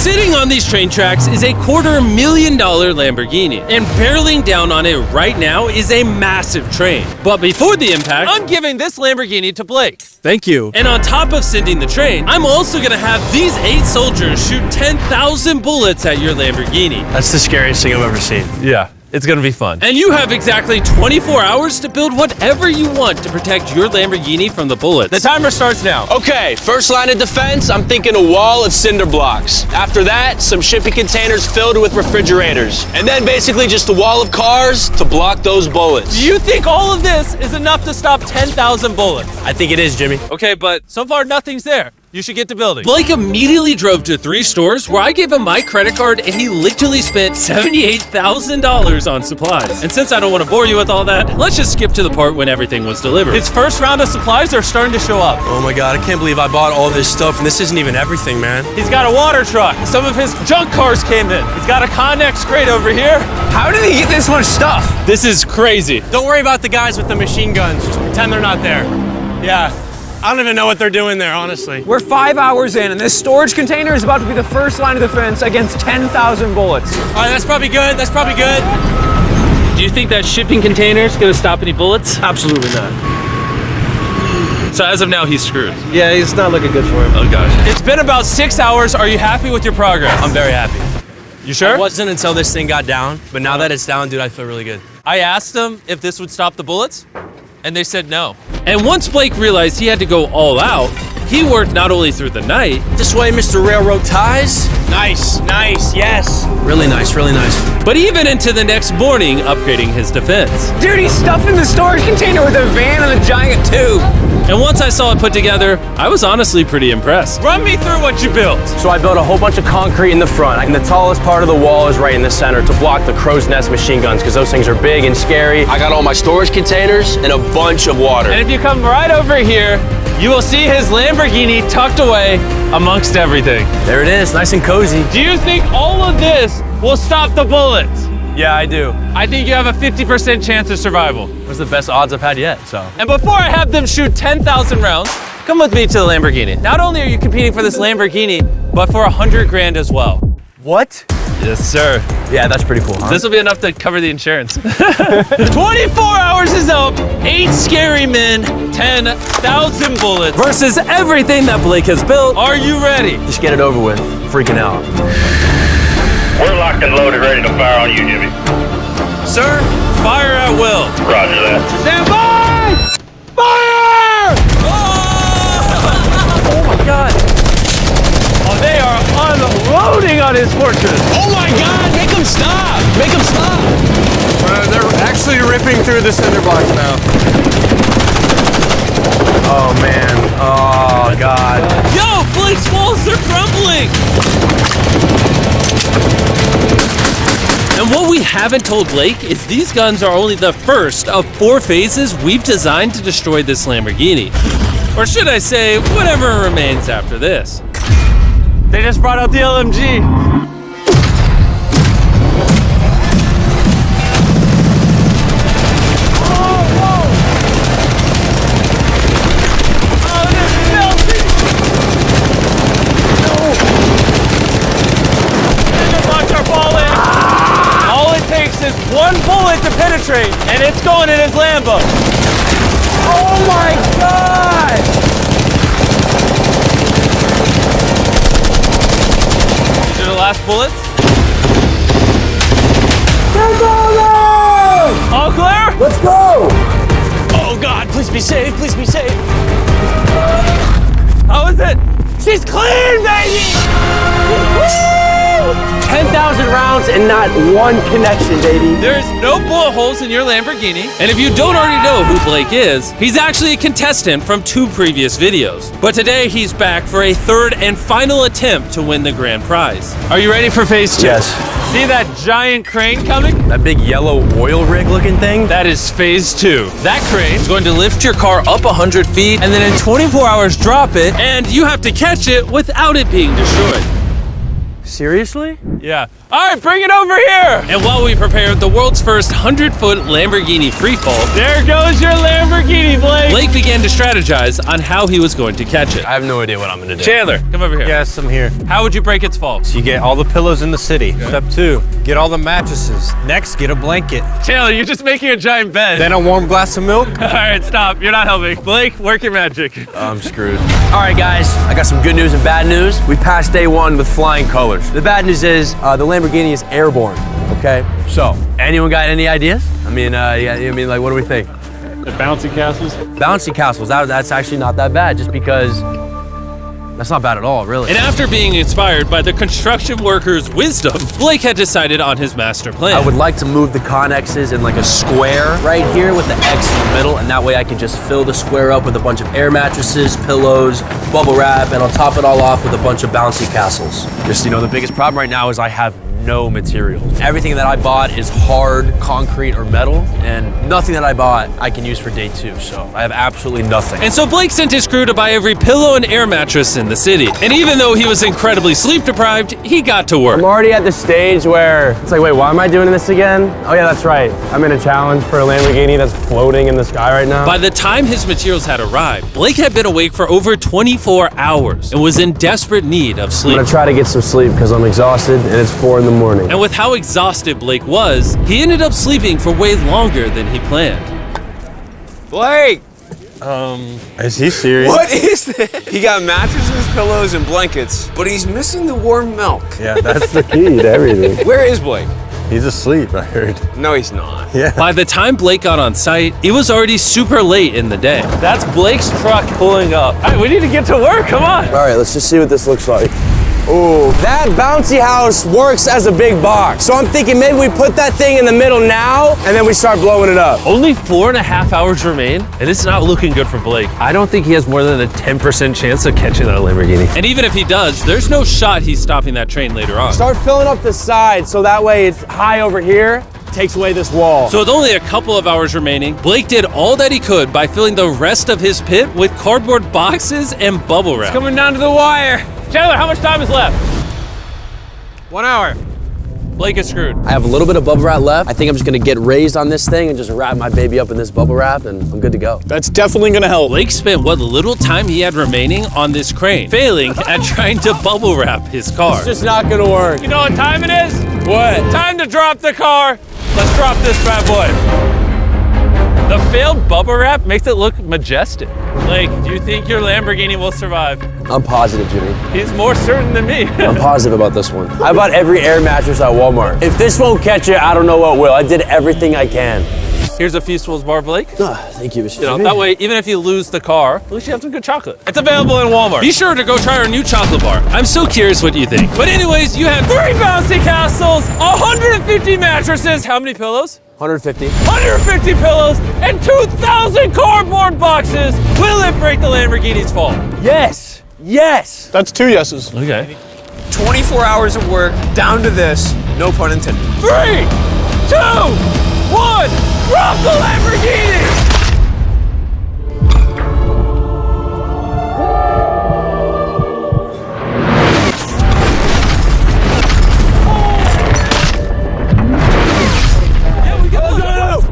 Sitting on these train tracks is a $250,000 Lamborghini, and barreling down on it right now is a massive train. But before the impact, I'm giving this Lamborghini to Blake. Thank you. And on top of sending the train, I'm also gonna have these 8 soldiers shoot 10,000 bullets at your Lamborghini. That's the scariest thing I've ever seen. Yeah, it's gonna be fun. And you have exactly 24 hours to build whatever you want to protect your Lamborghini from the bullets. The timer starts now. Okay, first line of defense, I'm thinking a wall of cinder blocks. After that, some shipping containers filled with refrigerators. And then basically just a wall of cars to block those bullets. Do you think all of this is enough to stop 10,000 bullets? I think it is, Jimmy. Okay, but So far, nothing's there. You should get to building. Blake immediately drove to 3 stores where I gave him my credit card and he literally spent $78,000 on supplies. And since I don't want to bore you with all that, let's just skip to the part when everything was delivered. His first round of supplies are starting to show up. Oh my God, I can't believe I bought all this stuff and this isn't even everything, man. He's got a water truck. Some of his junk cars came in. He's got a Connex crate over here. How did he get this much stuff? This is crazy. Don't worry about the guys with the machine guns. Just pretend they're not there. Yeah, I don't even know what they're doing there, honestly. We're 5 hours in, and this storage container is about to be the first line of defense against 10,000 bullets. All right, that's probably good. That's probably good. Do you think that shipping container is going to stop any bullets? Absolutely not. So as of now, he's screwed. Yeah, it's not looking good for him. Oh gosh. It's been about 6 hours. Are you happy with your progress? I'm very happy. You sure? It wasn't until this thing got down, but now that it's down, dude, I feel really good. I asked them if this would stop the bullets, and they said no. And once Blake realized he had to go all out, he worked not only through the night. This way, Mr. Railroad Ties. Nice, nice, yes. Really nice, really nice. But even into the next morning, upgrading his defense. Dude, he's stuffing the storage container with a van and a giant tube. And once I saw it put together, I was honestly pretty impressed. Run me through what you built. So I built a whole bunch of concrete in the front, and the tallest part of the wall is right in the center to block the crow's nest machine guns, because those things are big and scary. I got all my storage containers and a bunch of water. And if you come right over here, you will see his Lamborghini tucked away amongst everything. There it is, nice and cozy. Do you think all of this will stop the bullets? Yeah, I do. I think you have a 50% chance of survival. It was the best odds I've had yet, so. And before I have them shoot 10,000 rounds, come with me to the Lamborghini. Not only are you competing for this Lamborghini, but for 100 grand as well. What? Yes, sir. Yeah, that's pretty cool, huh? This will be enough to cover the insurance. 24 hours is up, 8 scary men, 10,000 bullets. Versus everything that Blake has built. Are you ready? Just get it over with. Freaking out. We're locked and loaded, ready to fire on you, Jimmy. Sir, fire at will. Roger that. Stand by! Fire! Oh my God. Oh, they are unloading on his fortress. Oh my God, make them stop! Make them stop! They're actually ripping through the cinder blocks now. Oh man, oh God. Yo, Blake's walls, they're crumbling! And what we haven't told Blake is these guns are only the first of 4 phases we've designed to destroy this Lamborghini. Or should I say, whatever remains after this. They just brought out the LMG. One bullet to penetrate, and it's going in his Lambo. Oh my God! These are the last bullets. All clear? Let's go! Oh God, please be safe, please be safe. How is it? She's clean, baby! 10,000 rounds and not one connection, baby. There's no bullet holes in your Lamborghini. And if you don't already know who Blake is, he's actually a contestant from 2 previous videos. But today he's back for a 3rd and final attempt to win the grand prize. Are you ready for phase 2? Yes. See that giant crane coming? That big yellow oil rig looking thing? That is phase 2. That crane He's going to lift your car up 100 feet, and then in 24 hours drop it. and you have to catch it without it being destroyed. Seriously? Yeah. All right, bring it over here. And while we prepared the world's first 100-foot Lamborghini freefall, There goes your Lamborghini, Blake. Blake began to strategize on how he was going to catch it. I have no idea what I'm gonna do. Chandler, come over here. Yes, I'm here. How would you break its fall? So you get all the pillows in the city. Step 2, get all the mattresses. Next, get a blanket. Chandler, you're just making a giant bed. Then a warm glass of milk. All right, stop. You're not helping. Blake, work your magic. I'm screwed. All right, guys, I got some good news and bad news. We passed day 1 with flying colors. The bad news is the Lamborghini is airborne, okay? So, anyone got any ideas? I mean, like, what do we think? The bouncy castles. Bouncy castles, that's actually not that bad, just because that's not bad at all, really. And after being inspired by the construction workers' wisdom, Blake had decided on his master plan. I would like to move the connexes in like a square right here with the X in the middle, and that way I can just fill the square up with a bunch of air mattresses, pillows, bubble wrap, and I'll top it all off with a bunch of bouncy castles. Just, the biggest problem right now is I have no materials. Everything that I bought is hard concrete or metal, and nothing that I bought I can use for day 2, so I have absolutely nothing. And so Blake sent his crew to buy every pillow and air mattress in the city. And even though he was incredibly sleep deprived, he got to work. I'm already at the stage where it's like, wait, why am I doing this again? Oh yeah, that's right. I'm in a challenge for a Lamborghini that's floating in the sky right now. By the time his materials had arrived, Blake had been awake for over 24 hours and was in desperate need of I'm sleep. gonna try to get some sleep because I'm exhausted and it's 4 in the morning. And with how exhausted Blake was, he ended up sleeping for way longer than he planned. Blake! Is he serious? What is this? He got mattresses, pillows, and blankets, but he's missing the warm milk. Yeah, that's the Key to everything. Where is Blake? He's asleep, I heard. No, he's not. By the time Blake got on site, it was already super late in the day. That's Blake's truck pulling up. All right, we need to get to work. Come on. All right, let's just see what this looks like. Oh, that bouncy house works as a big box. So I'm thinking maybe we put that thing in the middle now and then we start blowing it up. Only 4.5 hours remain, and it's not looking good for Blake. I don't think he has more than a 10% chance of catching that Lamborghini. And even if he does, there's no shot he's stopping that train later on. Start filling up the side so that way it's high over here, takes away this wall. So with only a couple of hours remaining, Blake did all that he could by filling the rest of his pit with cardboard boxes and bubble wrap. Coming down to the wire. Chandler, how much time is left? 1 hour. Blake is screwed. I have a little bit of bubble wrap left. I think I'm just gonna get raised on this thing and just wrap my baby up in this bubble wrap and I'm good to go. That's definitely gonna help. Blake spent what little time he had remaining on this crane, failing at trying to bubble wrap his car. It's just not gonna work. You know what time it is? What? Time to drop the car. Let's drop this bad boy. The failed bubble wrap makes it look majestic. Blake, do you think your Lamborghini will survive? I'm positive, Jimmy. He's more certain than me. I'm positive about this one. I bought every air mattress at Walmart. If this won't catch it, I don't know what will. I did everything I can. Here's a Feastables bar, Blake. Thank you, Mr. You know, that way, even if you lose the car, at least you have some good chocolate. It's available in Walmart. Be sure to go try our new chocolate bar. I'm so curious what you think. But anyways, you have 3 bouncy castles, 150 mattresses, how many pillows? 150. 150 pillows, and 2,000 cardboard boxes. Will it break the Lamborghini's fall? Yes. Yes. That's 2 yeses. Okay. 24 hours of work, down to this, no pun intended. 3, 2, 1, drop the Lamborghini!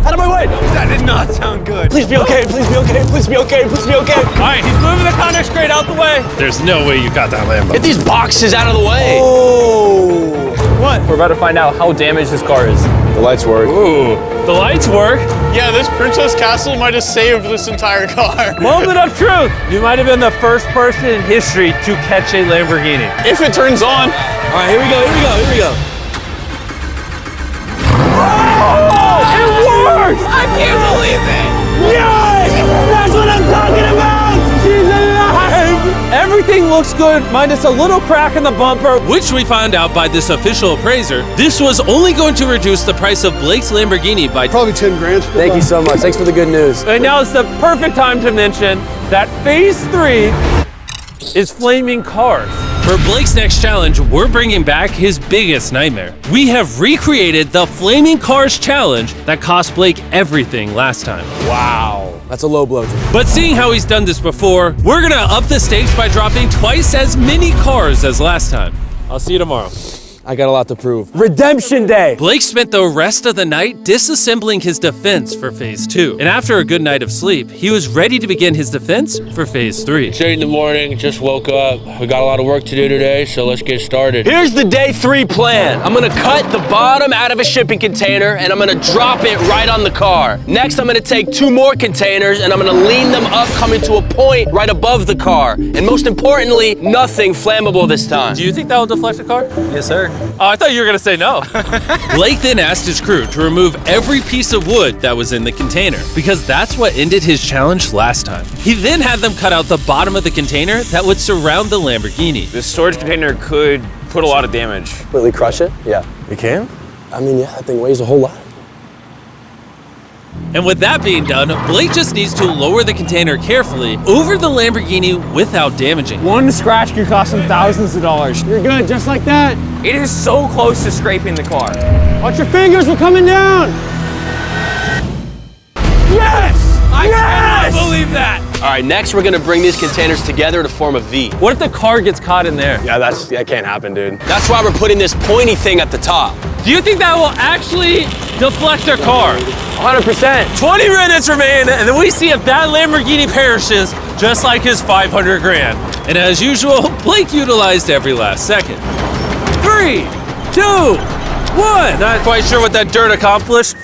Out of my way. That did not sound good. Please be okay. Please be okay. Please be okay. Please be okay. All right, he's moving the Connex crate out the way. There's no way you got that Lambo. Get these boxes out of the way. Oh. What? We're about to find out how damaged this car is. The lights work. Ooh, the lights work. Yeah, this Princess Castle might have saved this entire car. Moment of truth. You might have been the first person in history to catch a Lamborghini. If it turns on. All right, here we go. Here we go. Here we go. It worked! I can't believe it. Yes! That's what I'm talking about! She's alive! Everything looks good, minus a little crack in the bumper. Which we found out by this official appraiser, this was only going to reduce the price of Blake's Lamborghini by Probably 10 grand. Thank you so much. Thanks for the good news. And now it's the perfect time to mention that phase 3 is flaming cars. For Blake's next challenge, we're bringing back his biggest nightmare. We have recreated the Flaming Cars challenge that cost Blake everything last time. Wow. That's a low blow. But seeing how he's done this before, we're gonna up the stakes by dropping twice as many cars as last time. I'll see you tomorrow. I got a lot to prove. Redemption Day! Blake spent the rest of the night disassembling his defense for phase 2. And after a good night of sleep, he was ready to begin his defense for phase 3. It's 8 in the morning, just woke up. We got a lot of work to do today, so let's get started. Here's the day 3 plan. I'm gonna cut the bottom out of a shipping container and I'm gonna drop it right on the car. Next, I'm gonna take 2 more containers and I'm gonna lean them up, coming to a point right above the car. And most importantly, nothing flammable this time. Do you think that will deflect the car? Yes, sir. Oh, I thought you were gonna say no. Blake then asked his crew to remove every piece of wood that was in the container, because that's what ended his challenge last time. He then had them cut out the bottom of the container that would surround the Lamborghini. This storage container could put a lot of damage. Completely crush it? Yeah. You can? I mean, yeah, that thing weighs a whole lot. And with that being done, Blake just needs to lower the container carefully over the Lamborghini without damaging it. One scratch could cost him thousands of dollars. You're good, just like that. It is so close to scraping the car. Watch your fingers, we're coming down. Yes! I cannot believe that. All right, next we're gonna bring these containers together to form a V. What if the car gets caught in there? Yeah, that can't happen, dude. That's why we're putting this pointy thing at the top. Do you think that will actually deflect their car? 100%. 20 minutes remain, and then we see if that Lamborghini perishes, just like his 500 grand. And as usual, Blake utilized every last second. 3, 2, 1. Not quite sure what that dirt accomplished.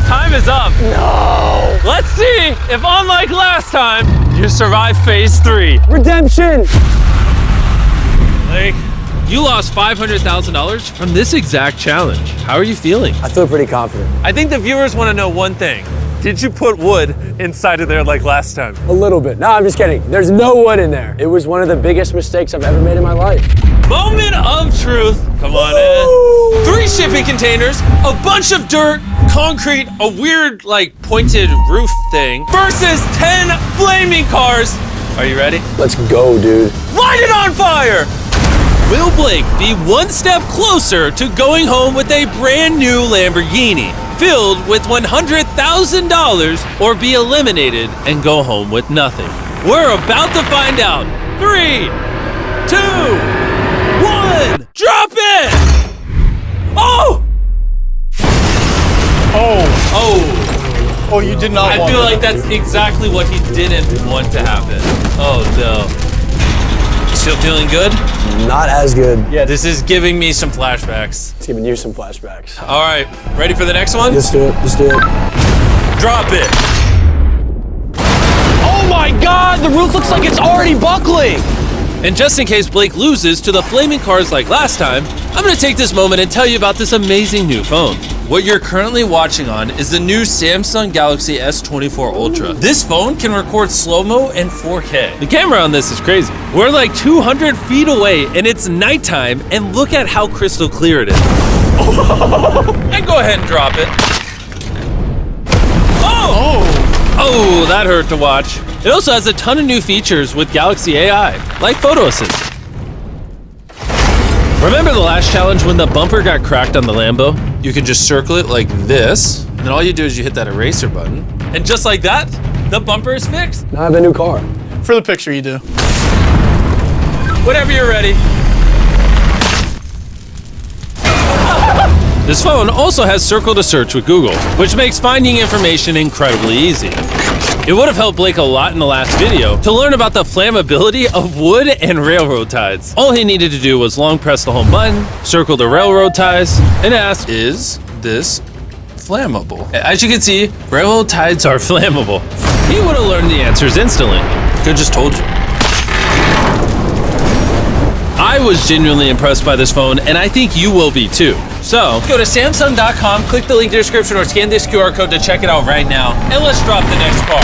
Time is up. No! Let's see if, unlike last time, you survive phase 3. Redemption! Blake, You lost $500,000 from this exact challenge. How are you feeling? I feel pretty confident. I think the viewers want to know one thing. Did you put wood inside of there like last time? A little bit. No, I'm just kidding. There's no wood in there. It was one of the biggest mistakes I've ever made in my life. Moment of truth. Come on in. 3 shipping containers, a bunch of dirt, concrete, a weird, like, pointed roof thing, versus 10 flaming cars. Are you ready? Let's go, dude. Light it on fire! Will Blake be one step closer to going home with a brand new Lamborghini filled with $100,000, or be eliminated and go home with nothing? We're about to find out. 3, 2, 1, drop it! Oh! Oh, you did not I want feel that. like that's exactly what he didn't want to happen. Oh no. Still feeling good? Not as good. Yeah, this is giving me some flashbacks. It's giving you some flashbacks. All right, ready for the next one? Let's do it. Let's do it. Drop it. Oh my God, the roof looks like it's already buckling. And just in case Blake loses to the flaming cars like last time, I'm gonna take this moment and tell you about this amazing new phone. What you're currently watching on is the new Samsung Galaxy S24 Ultra. This phone can record slow-mo and 4K. The camera on this is crazy. We're like 200 feet away and it's nighttime, and look at how crystal clear it is. And go ahead and drop it. Oh, that hurt to watch. It also has a ton of new features with Galaxy AI, like photo assist. Remember the last challenge when the bumper got cracked on the Lambo? You can just circle it like this, and then all you do is you hit that eraser button, and just like that, the bumper is fixed. Now I have a new car. For the picture, you do. Whenever you're ready. This phone also has Circle to Search with Google, which makes finding information incredibly easy. It would have helped Blake a lot in the last video to learn about the flammability of wood and railroad ties. All he needed to do was long press the home button, circle the railroad ties, and ask, is this flammable? As you can see, railroad ties are flammable. He would have learned the answers instantly. Could have just told you. I was genuinely impressed by this phone, and I think you will be too. So, go to Samsung.com, click the link in the description, or scan this QR code to check it out right now, and let's drop the next car.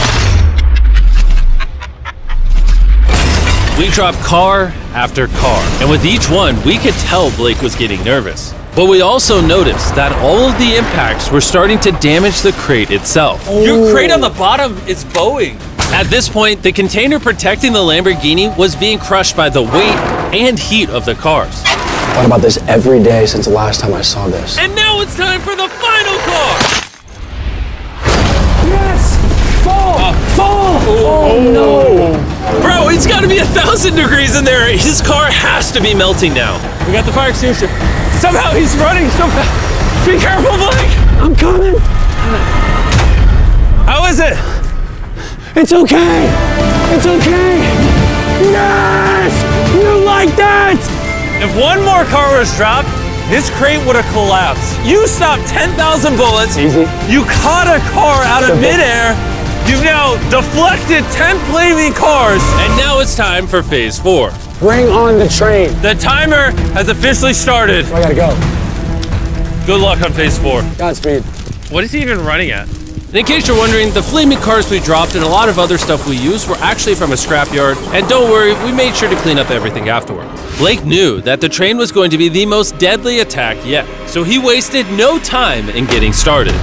We dropped car after car, and with each one, we could tell Blake was getting nervous. But we also noticed that all of the impacts were starting to damage the crate itself. Your crate on the bottom is bowing. At this point, the container protecting the Lamborghini was being crushed by the weight and heat of the cars. I thought about this every day since the last time I saw this. And now it's time for the final car! Yes! Fall! Fall! Oh no! Bro, Oh, it's got to be 1,000 degrees in there. His car has to be melting now. We got the fire extinguisher. Somehow he's running so fast. Be careful, Blake. I'm coming. How is it? It's okay. It's okay. Yes! You like that? If one more car was dropped, this crate would have collapsed. You stopped 10,000 bullets. Easy. You caught a car out of midair. You've now deflected 10 flaming cars. And now it's time for phase 4. Bring on the train. The timer has officially started. I gotta go. Good luck on phase 4. Godspeed. What is he even running at? And in case you're wondering, the flaming cars we dropped and a lot of other stuff we used were actually from a scrapyard. And don't worry, we made sure to clean up everything afterward. Blake knew that the train was going to be the most deadly attack yet, so he wasted no time in getting started.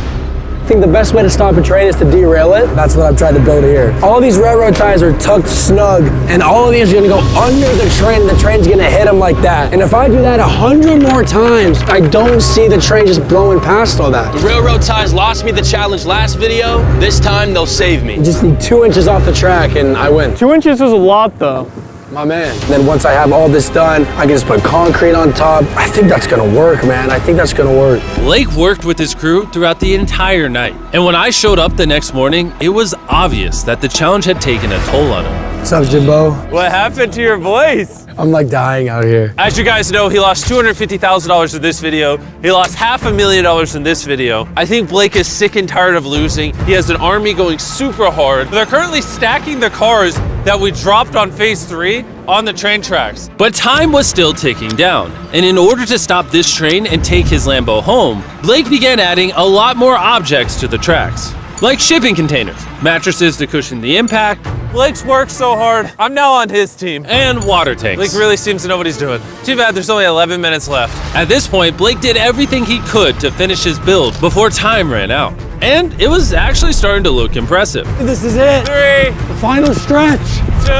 I think the best way to stop a train is to derail it. That's what I've tried to build here. All these railroad ties are tucked snug, and all of these are gonna go under the train, and the train's gonna hit them like that. And if I do that 100 more times, I don't see the train just blowing past all that. The railroad ties lost me the challenge last video. This time they'll save me. I just need 2 inches off the track and I win. 2 inches is a lot, though. My man. And then once I have all this done, I can just put concrete on top. I think that's gonna work, man. I think that's gonna work. Blake worked with his crew throughout the entire night. And when I showed up the next morning, it was obvious that the challenge had taken a toll on him. What's up, Jimbo? What happened to your voice? I'm like dying out here. As you guys know, he lost $250,000 in this video. He lost $500,000 in this video. I think Blake is sick and tired of losing. He has an army going super hard. They're currently stacking the cars that we dropped on phase 3 on the train tracks. But time was still ticking down. And in order to stop this train and take his Lambo home, Blake began adding a lot more objects to the tracks. Like shipping containers, mattresses to cushion the impact, Blake's worked so hard. I'm now on his team. and water tanks. Blake really seems to know what he's doing. Too bad there's only 11 minutes left. At this point, Blake did everything he could to finish his build before time ran out. And it was actually starting to look impressive. This is it. 3, The final stretch. 2,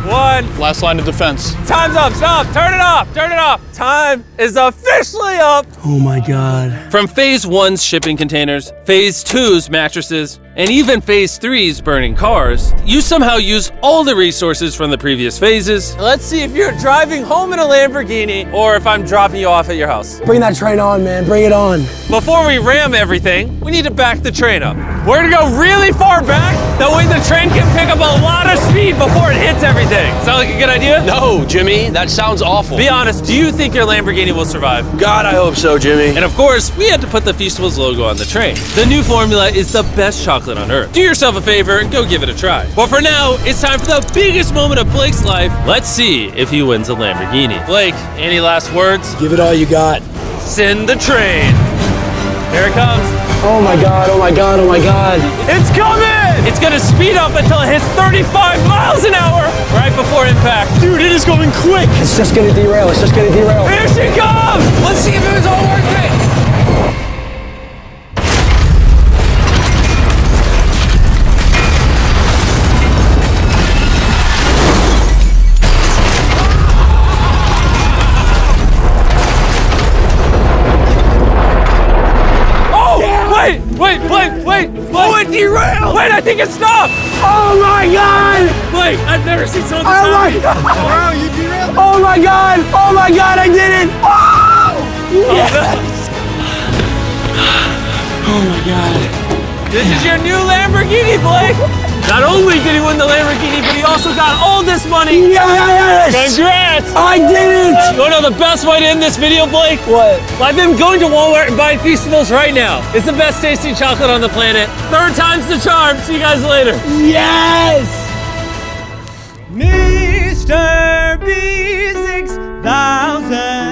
1. Last line of defense. Time's up. Stop. Turn it off. Turn it off. Time is officially up. Oh my God. From phase 1's shipping containers, phase 2's mattresses, and even phase 3's burning cars, you somehow use all the resources from the previous phases. Let's see if you're driving home in a Lamborghini or if I'm dropping you off at your house. Bring that train on, man. Bring it on. Before we ram everything, we need to back the train up. We're gonna go really far back. That way the train can pick up a lot of speed before it hits everything. Sound like a good idea? No, Jimmy, that sounds awful. Be honest, do you think your Lamborghini will survive? God, I hope so, Jimmy. And of course, we had to put the Feastables logo on the train. The new formula is the best chocolate on earth. Do yourself a favor and go give it a try. But for now, it's time for the biggest moment of Blake's life. Let's see if he wins a Lamborghini. Blake, any last words? Give it all you got. Send the train. Here it comes. Oh my God, oh my God, oh my God. It's coming! It's gonna speed up until it hits 35 miles an hour right before impact. Dude, it is going quick. It's just gonna derail, it's just gonna derail. Here she comes! Let's see if it was all working. Wait! Oh, it derailed! Wait, I think it stopped! Oh my God! Blake, I've never seen something this Oh my high. God! Wow, you derailed. Oh my God! Oh my God, I did it! Oh! Yes! Oh my God. This is your new Lamborghini, Blake! Not only did he win the Lamborghini, but he also got all this money! Yes! Congrats! I did it! You wanna know the best way to end this video, Blake? What? I've been going to Walmart and buying Feastables right now. It's the best tasting chocolate on the planet. 3rd time's the charm. See you guys later. Yes! MrBeast 6,000.